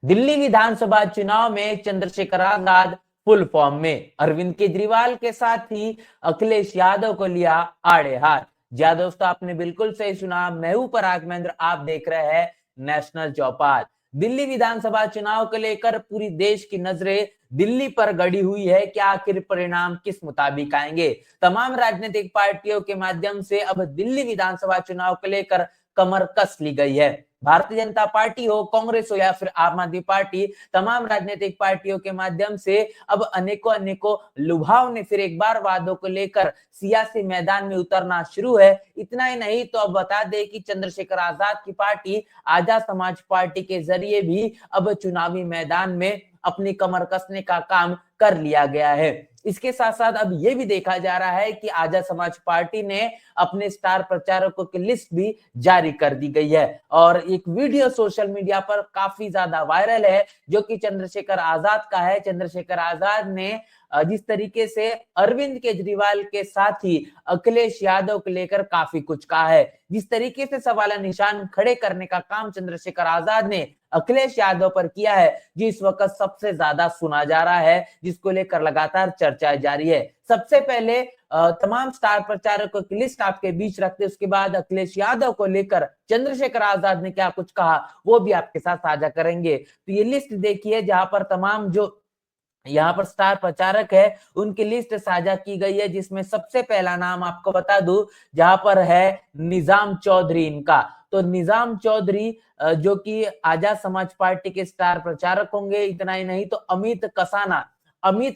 दिल्ली विधानसभा चुनाव में Chandrashekhar Azad full form में, अरविंद केजरीवाल के साथ ही अखिलेश यादव को लिया आड़े हाथ। जी हाँ दोस्तों, आपने बिल्कुल सही सुना। मैं हूं पराग महेंद्र, आप देख रहे हैं नेशनल चौपाल। दिल्ली विधानसभा चुनाव को लेकर पूरी देश की नजरें दिल्ली पर गड़ी हुई है कि आखिर परिणाम किस मुताबिक आएंगे। तमाम राजनीतिक पार्टियों के माध्यम से अब दिल्ली विधानसभा चुनाव को लेकर कमर कस ली गई है। भारतीय जनता पार्टी हो, कांग्रेस हो या फिर आम आदमी पार्टी, तमाम राजनीतिक पार्टियों के माध्यम से अब अनेकों अनेकों लुभाव ने फिर एक बार वादों को लेकर सियासी मैदान में उतरना शुरू है। इतना ही नहीं तो अब बता दें कि चंद्रशेखर आजाद की पार्टी आजाद समाज पार्टी के जरिए भी अब चुनावी मैदान में अपनी कमर कसने का काम कर लिया गया है। इसके साथ साथ अब यह भी देखा जा रहा है कि आजाद समाज पार्टी ने अपने स्टार प्रचारकों की लिस्ट भी जारी कर दी गई है और एक वीडियो सोशल मीडिया पर काफी ज्यादा वायरल है जो कि चंद्रशेखर आजाद का है। चंद्रशेखर आजाद ने जिस तरीके से अरविंद केजरीवाल के साथ ही अखिलेश यादव को लेकर काफी कुछ कहा है, जिस तरीके से सवाल निशान खड़े करने का काम चंद्रशेखर आजाद ने अखिलेश यादव पर किया है, जो इस वक्त सबसे ज्यादा सुना जा रहा है, जिसको लेकर लगातार चर्चा जारी है। सबसे पहले तमाम स्टार प्रचारकों की लिस्ट आपके बीच रखते, उसके बाद अखिलेश यादव को लेकर चंद्रशेखर आजाद ने क्या कुछ कहा वो भी आपके साथ साझा करेंगे। तो ये लिस्ट देखिए जहां पर तमाम जो यहाँ पर स्टार प्रचारक है उनकी लिस्ट साझा की गई है, जिसमें सबसे पहला नाम आपको बता दूं जहां पर है निजाम चौधरी इनका। तो निजाम चौधरी जो कि आजाद समाज पार्टी के स्टार प्रचारक होंगे। इतना ही नहीं तो अमित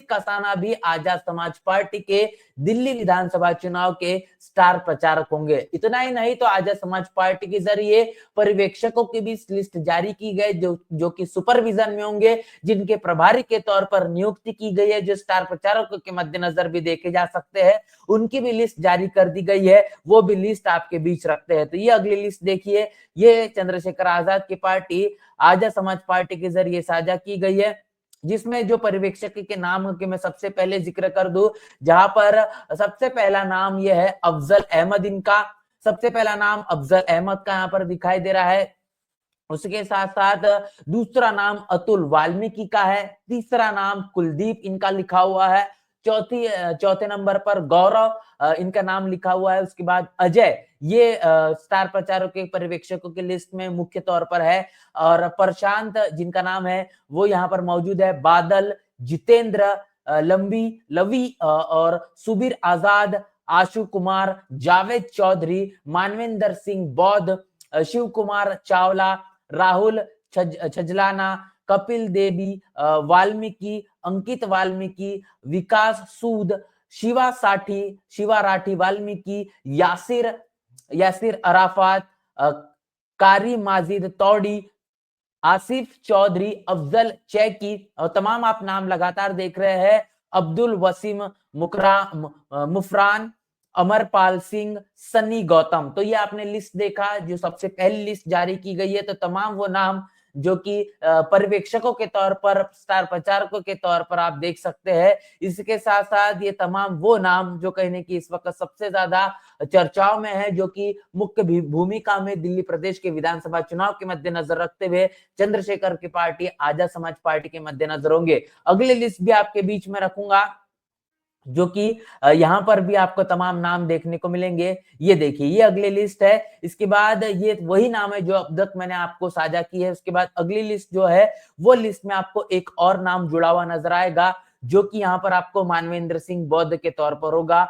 कसाना भी आजाद समाज पार्टी के दिल्ली विधानसभा चुनाव के स्टार प्रचारक होंगे। इतना ही नहीं तो आजाद समाज पार्टी के जरिए पर्यवेक्षकों की भी लिस्ट जारी की गई जो कि सुपरविजन में होंगे, जिनके प्रभारी के तौर पर नियुक्ति की गई है, जो स्टार प्रचारकों के मद्देनजर भी देखे जा सकते हैं। उनकी भी लिस्ट जारी कर दी गई है, वो भी लिस्ट आपके बीच रखते हैं। तो ये अगली लिस्ट देखिए, ये चंद्रशेखर आजाद की पार्टी आजाद समाज पार्टी के जरिए साझा की गई है, जिसमें जो पर्यवेक्षक के नाम के मैं सबसे पहले जिक्र कर दूं, जहां पर सबसे पहला नाम यह है अफजल अहमद इनका। सबसे पहला नाम अफजल अहमद का यहाँ पर दिखाई दे रहा है। उसके साथ साथ दूसरा नाम अतुल वाल्मीकि का है। तीसरा नाम कुलदीप इनका लिखा हुआ है। चौथे नंबर पर गौरव इनका नाम लिखा हुआ है। उसके बाद अजय, ये स्टार प्रचारकों के पर्यवेक्षकों की लिस्ट में मुख्य तौर पर है। और प्रशांत जिनका नाम है वो यहाँ पर मौजूद है। बादल, जितेंद्र, लवी और सुबीर आजाद, आशु कुमार, जावेद चौधरी, मानवेंद्र सिंह बौद्ध, शिव कुमार चावला, राहुल छजलाना, कपिल देवी, वाल्मीकि, अंकित वाल्मीकि, विकास सूद, शिवा राठी वाल्मीकि, यासिर अराफात, कारी माजिद तौड़ी, आसिफ चौधरी, अफजल चैकी और तमाम आप नाम लगातार देख रहे हैं। अब्दुल वसीम मुफरान, अमरपाल सिंह, सन्नी गौतम। तो ये आपने लिस्ट देखा जो सबसे पहली लिस्ट जारी की गई है। तो तमाम वो नाम जो कि पर्यवेक्षकों के तौर पर, स्टार प्रचारकों के तौर पर आप देख सकते हैं। इसके साथ साथ ये तमाम वो नाम जो कहने की इस वक्त सबसे ज्यादा चर्चाओं में है, जो कि मुख्य भूमिका में दिल्ली प्रदेश के विधानसभा चुनाव के मद्देनजर रखते हुए चंद्रशेखर की पार्टी आजाद समाज पार्टी के मद्देनजर होंगे। अगली लिस्ट भी आपके बीच में रखूंगा जो कि यहां पर भी आपको तमाम नाम देखने को मिलेंगे। ये देखिए, ये अगली लिस्ट है। इसके बाद ये वही नाम है जो अब तक मैंने आपको साझा की है। उसके बाद अगली लिस्ट जो है वो लिस्ट में आपको एक और नाम जुड़ा हुआ नजर आएगा, जो कि यहाँ पर आपको मानवेंद्र सिंह बौद्ध के तौर पर होगा।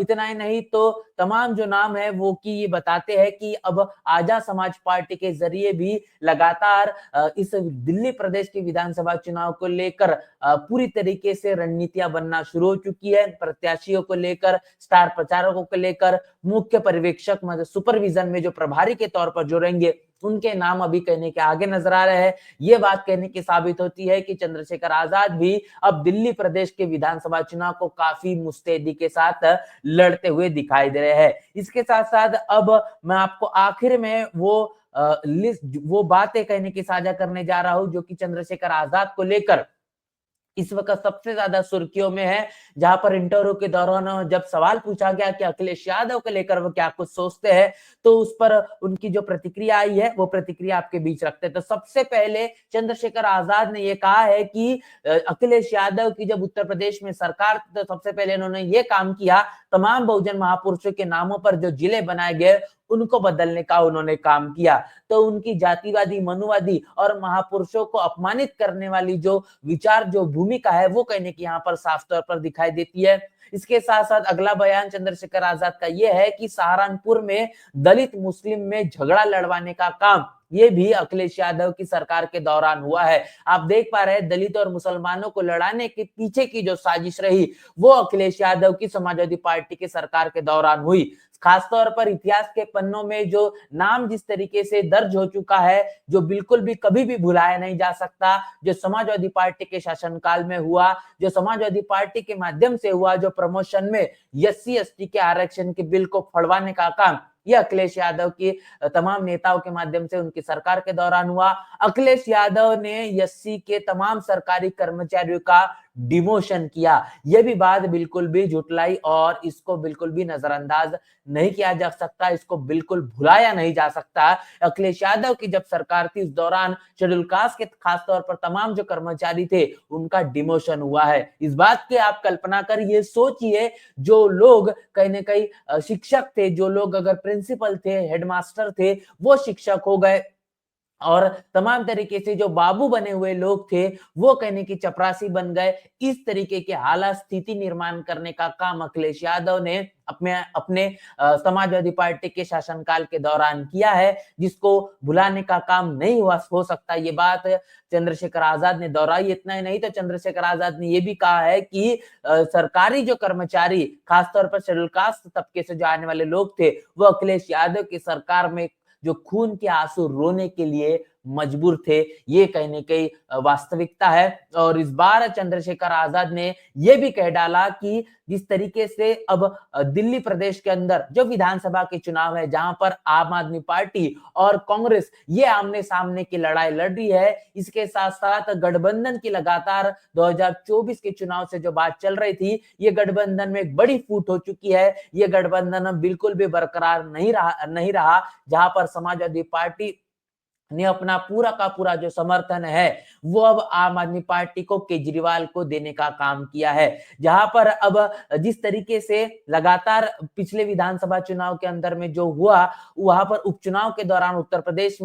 इतना ही नहीं तो तमाम जो नाम है वो कि ये बताते हैं कि अब आजाद समाज पार्टी के जरिए भी लगातार इस दिल्ली प्रदेश के विधानसभा चुनाव को लेकर पूरी तरीके से रणनीतियां बनना शुरू हो चुकी है। प्रत्याशियों को लेकर, स्टार प्रचारकों को लेकर, मुख्य पर्यवेक्षक मतलब सुपरविजन में जो प्रभारी के तौर पर जुड़ेंगे उनके नाम अभी कहने के आगे नजर आ रहे हैं। ये बात कहने की साबित होती है कि चंद्रशेखर आजाद भी अब दिल्ली प्रदेश के विधानसभा चुनाव को काफी मुस्तैदी के साथ लड़ते हुए दिखाई दे रहे हैं। इसके साथ साथ अब मैं आपको आखिर में वो लिस्ट, वो बातें कहने की साझा करने जा रहा हूं जो कि चंद्रशेखर आजाद को लेकर इस वक्त सबसे ज्यादा सुर्खियों में है, जहां पर इंटरव्यू के दौरान जब सवाल पूछा गया कि अखिलेश यादव को लेकर वो क्या कुछ सोचते हैं, तो उस पर उनकी जो प्रतिक्रिया आई है वो प्रतिक्रिया आपके बीच रखते हैं। तो सबसे पहले चंद्रशेखर आजाद ने ये कहा है कि अखिलेश यादव की जब उत्तर प्रदेश में सरकार, तो सबसे पहले इन्होंने ये काम किया, तमाम बहुजन महापुरुषों के नामों पर जो जिले बनाए गए उनको बदलने का उन्होंने काम किया। तो उनकी जातिवादी, मनुवादी और महापुरुषों को अपमानित करने वाली जो विचार, जो भूमिका है, वो कहने की यहाँ पर साफ तौर पर दिखाई देती है। इसके साथ साथ अगला बयान चंद्रशेखर आजाद का यह है कि सहारनपुर में दलित मुस्लिम में झगड़ा लड़वाने का काम ये भी अखिलेश यादव की सरकार के दौरान हुआ है। आप देख पा रहे हैं दलित और मुसलमानों को लड़ाने के पीछे की जो साजिश रही वो अखिलेश यादव की समाजवादी पार्टी के सरकार के दौरान हुई। खासतौर पर इतिहास के पन्नों में जो नाम जिस तरीके से दर्ज हो चुका है, जो बिल्कुल भी कभी भी भुलाया नहीं जा सकता, जो समाजवादी पार्टी के शासनकाल में हुआ, जो समाजवादी पार्टी के माध्यम से हुआ, जो प्रमोशन में एससी एसटी के आरक्षण के बिल को फड़वाने का काम ये अखिलेश यादव की तमाम नेताओं के माध्यम से उनकी सरकार के दौरान हुआ। अखिलेश यादव ने एससी के तमाम सरकारी कर्मचारियों का डिमोशन किया। यह भी बात बिल्कुल भी झुटलाई और इसको बिल्कुल भी नजरअंदाज नहीं किया जा सकता, इसको बिल्कुल भुलाया नहीं जा सकता। अखिलेश यादव की जब सरकार थी उस दौरान शेड्यूल कास्ट के खासतौर पर तमाम जो कर्मचारी थे उनका डिमोशन हुआ है। इस बात की आप कल्पना कर ये सोचिए, जो लोग कहीं ना कहीं शिक्षक थे, जो लोग अगर प्रिंसिपल थे, हेडमास्टर थे, वो शिक्षक हो गए, और तमाम तरीके से जो बाबू बने हुए लोग थे वो कहने की चपरासी बन गए। इस तरीके के हालात स्थिति निर्माण करने का काम अखिलेश यादव ने अपने अपने समाजवादी पार्टी के शासनकाल के दौरान किया है, जिसको भुलाने का काम नहीं हुआ हो सकता। ये बात चंद्रशेखर आजाद ने दोहराई। इतना ही नहीं तो चंद्रशेखर आजाद ने यह भी कहा है कि सरकारी जो कर्मचारी, खासतौर पर शेड्यूल कास्ट तबके से जो आने वाले लोग थे, वो अखिलेश यादव की सरकार में जो खून के आंसू रोने के लिए मजबूर थे। ये कहीं न कहीं वास्तविकता है। और इस बार चंद्रशेखर आजाद ने यह भी कह डाला कि जिस तरीके से अब दिल्ली प्रदेश के अंदर जो विधानसभा के चुनाव है, जहां पर आम आदमी पार्टी और कांग्रेस ये आमने सामने की लड़ाई लड़ रही है, इसके साथ साथ गठबंधन की लगातार 2024 के चुनाव से जो बात चल रही थी, ये गठबंधन में एक बड़ी फूट हो चुकी है। ये गठबंधन बिल्कुल भी बरकरार नहीं रहा, जहां पर समाजवादी पार्टी ने अपना पूरा का पूरा जो समर्थन है वो अब आम आदमी पार्टी को, केजरीवाल को देने का काम किया है। जहां पर अब जिस तरीके से लगातार पिछले विधानसभा चुनाव के अंदर में जो हुआ, वहां पर उपचुनाव के दौरान उत्तर प्रदेश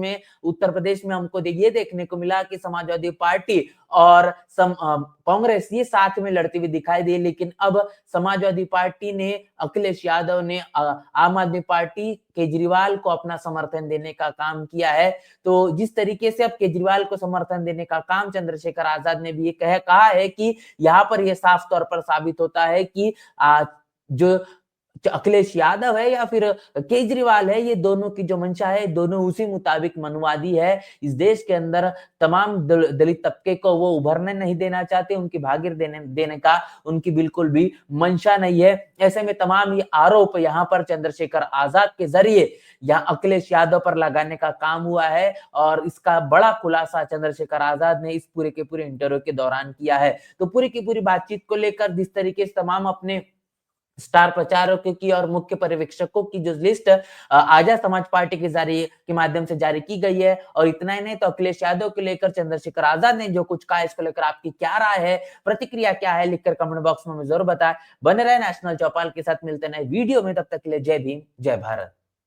में हमको ये देखने को मिला कि समाजवादी पार्टी और कांग्रेस ये साथ में लड़ती हुई दिखाई दी। लेकिन अब समाजवादी पार्टी ने, अखिलेश यादव ने आम आदमी पार्टी, केजरीवाल को अपना समर्थन देने का काम किया है। तो जिस तरीके से अब केजरीवाल को समर्थन देने का काम चंद्रशेखर आजाद ने भी ये कहा है कि यहाँ पर यह साफ तौर पर साबित होता है कि जो अखिलेश यादव है या फिर केजरीवाल है, ये दोनों की जो मंशा है, दोनों उसी मुताबिक मनुवादी है। इस देश के अंदर तमाम दलित तबके को वो उभरने नहीं देना चाहते, उनकी भागीर देने का उनकी बिल्कुल भी मंशा नहीं है। ऐसे में तमाम ये आरोप यहाँ पर चंद्रशेखर आजाद के जरिए यहाँ अखिलेश यादव पर लगाने का काम हुआ है, और इसका बड़ा खुलासा चंद्रशेखर आजाद ने इस पूरे के पूरे इंटरव्यू के दौरान किया है। तो पूरी की पूरी बातचीत को लेकर जिस तरीके से तमाम अपने स्टार प्रचारकों की और मुख्य पर्यवेक्षकों की जो लिस्ट आजाद समाज पार्टी के माध्यम से जारी की गई है, और इतना ही नहीं तो अखिलेश यादव को लेकर चंद्रशेखर आजाद ने जो कुछ कहा, इसको लेकर आपकी क्या राय है, प्रतिक्रिया क्या है, लिखकर कमेंट बॉक्स में जरूर बताएं। बने रहे नेशनल चौपाल के साथ, मिलते नए वीडियो में, तब तक के लिए जय भीम, जय भारत।